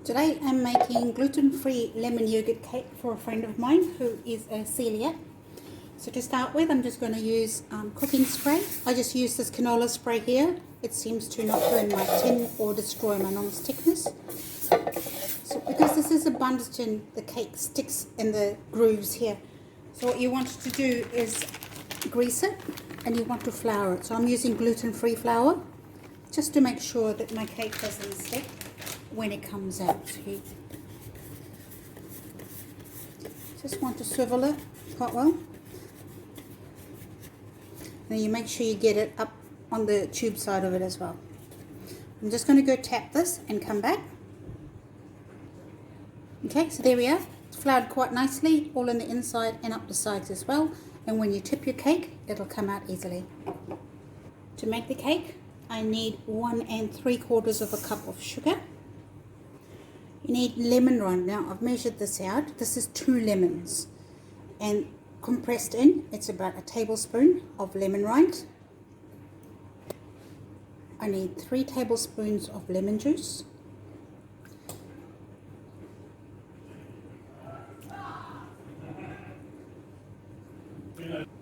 Today I'm making gluten-free lemon yogurt cake for a friend of mine who is a celiac. So to start with, I'm just going to use cooking spray. I just use this canola spray here. It seems to not burn my tin or destroy my non-stickness. So because this is a bundt tin, the cake sticks in the grooves here. So what you want to do is grease it and you want to flour it. So I'm using gluten-free flour just to make sure that my cake doesn't stick when it comes out. You just want to swivel it quite well. Now you make sure you get it up on the tube side of it as well. I'm just going to go tap this and come back. Okay, so there we are. It's floured quite nicely, all in the inside and up the sides as well. And when you tip your cake, it'll come out easily. To make the cake, I need 1 3/4 cup of sugar. You need lemon rind. Now I've measured this out. This is 2 lemons, and compressed in, it's about a tablespoon of lemon rind. I need 3 tablespoons of lemon juice.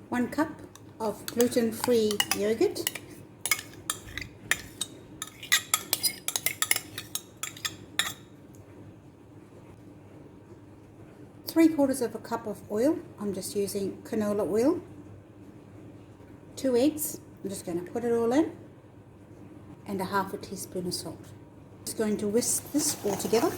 One cup of gluten-free yogurt. 3/4 cup of oil. I'm just using canola oil. 2 eggs. I'm just going to put it all in. And a 1/2 teaspoon of salt. Just going to whisk this all together.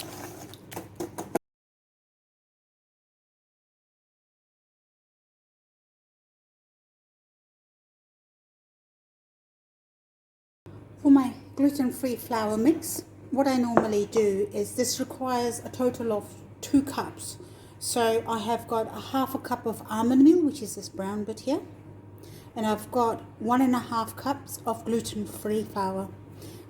For my gluten-free flour mix, what I normally do is this requires a total of 2 cups. So I have got a 1/2 cup of almond meal, which is this brown bit here, and I've got 1 1/2 cups of gluten-free flour.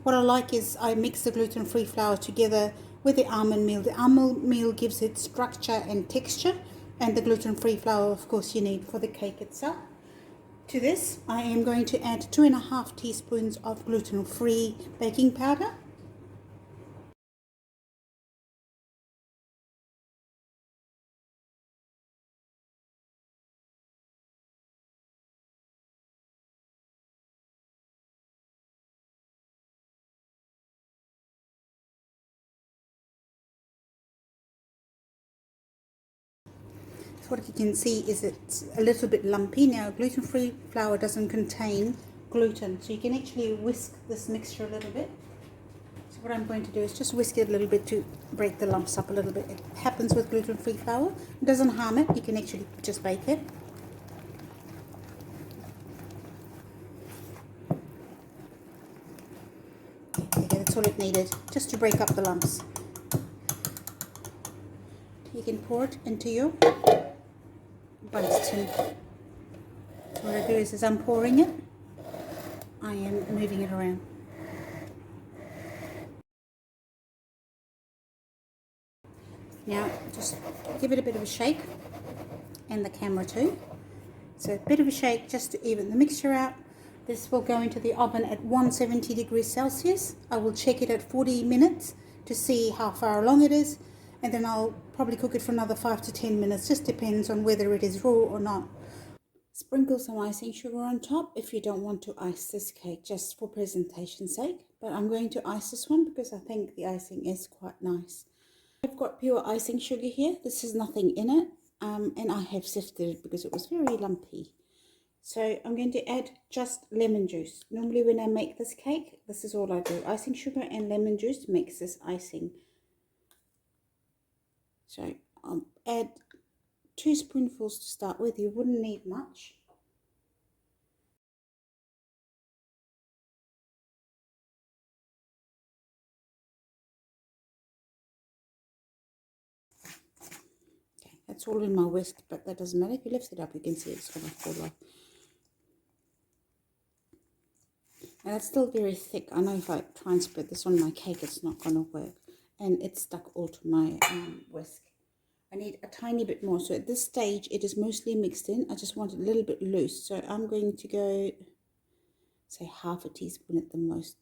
What I like is I mix the gluten-free flour together with the almond meal. The almond meal gives it structure and texture, and the gluten-free flour, of course, you need for the cake itself. To this, I am going to add 2 1/2 teaspoons of gluten-free baking powder. So what you can see is it's a little bit lumpy. Now, gluten-free flour doesn't contain gluten, so you can actually whisk this mixture a little bit. So what I'm going to do is just whisk it a little bit to break the lumps up a little bit. It happens with gluten-free flour. It doesn't harm it. You can actually just bake it. Okay, that's all it needed, just to break up the lumps. You can pour it into your bundt tin. So what I do is, as I'm pouring it, I am moving it around. Now just give it a bit of a shake, and the camera too. So a bit of a shake just to even the mixture out. This will go into the oven at 170 degrees Celsius. I will check it at 40 minutes to see how far along it is, and then I'll probably cook it for another 5 to 10 minutes. Just depends on whether it is raw or not. Sprinkle some icing sugar on top if you don't want to ice this cake, just for presentation's sake. But I'm going to ice this one because I think the icing is quite nice. I've got pure icing sugar here. This has nothing in it, and I have sifted it because it was very lumpy. So I'm going to add just lemon juice. Normally when I make this cake, this is all I do. Icing sugar and lemon juice makes this icing. So I'll add 2 spoonfuls to start with. You wouldn't need much. Okay, that's all in my whisk, but that doesn't matter. If you lift it up, you can see it's going to fall off. And it's still very thick. I know if I try and spread this on my cake, it's not going to work. And it's stuck all to my whisk. I need a tiny bit more. So at this stage, it is mostly mixed in. I just want it a little bit loose. So I'm going to go, say, 1/2 teaspoon at the most.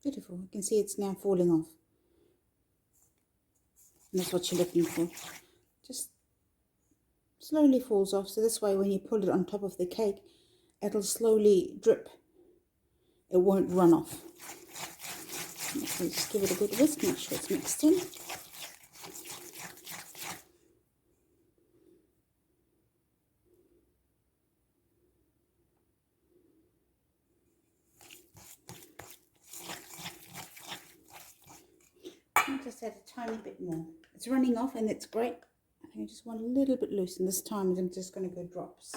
Beautiful. You can see it's now falling off. And that's what you're looking for. Just slowly falls off. So this way when you pull it on top of the cake, it'll slowly drip. It won't run off. So just give it a good whisk, make sure it's mixed in. I'll just add a tiny bit more. It's running off and it's great. I think I just want a little bit loose, and this time I'm just going to go drops.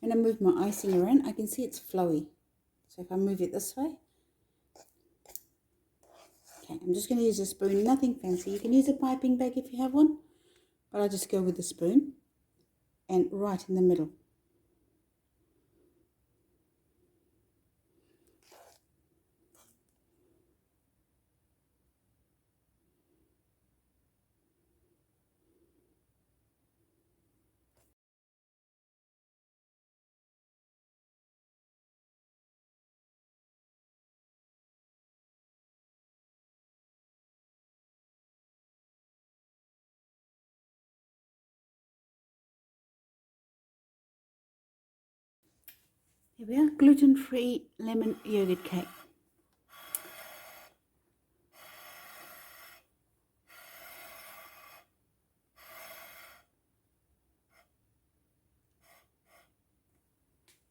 When I move my icing around, I can see it's flowy. So if I move it this way, okay, I'm just going to use a spoon, nothing fancy. You can use a piping bag if you have one, but I just go with the spoon and right in the middle. Here we are, gluten-free lemon yogurt cake.